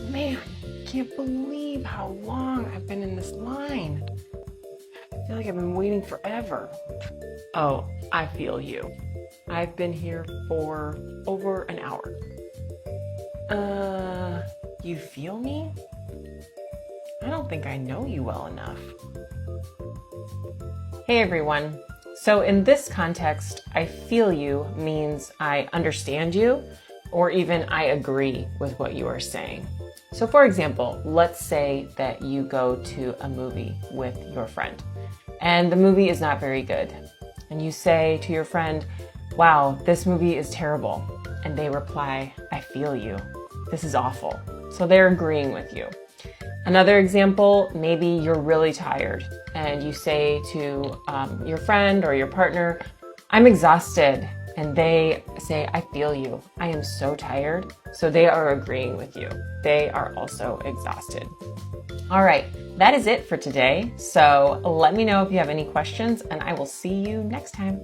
Man, I can't believe how long I've been in this line. I feel like I've been waiting forever. Oh, I feel you. I've been here for over an hour. You feel me? I don't think I know you well enough. Hey everyone. So in this context, I feel you means I understand you, or even I agree with what you are saying. So for example, let's say that you go to a movie with your friend and the movie is not very good. And you say to your friend, wow, this movie is terrible. And they reply, I feel you. This is awful. So they're agreeing with you. Another example, maybe you're really tired and you say to your friend or your partner, I'm exhausted. And they say, I feel you. I am so tired. So they are agreeing with you. They are also exhausted. All right, that is it for today. So let me know if you have any questions and I will see you next time.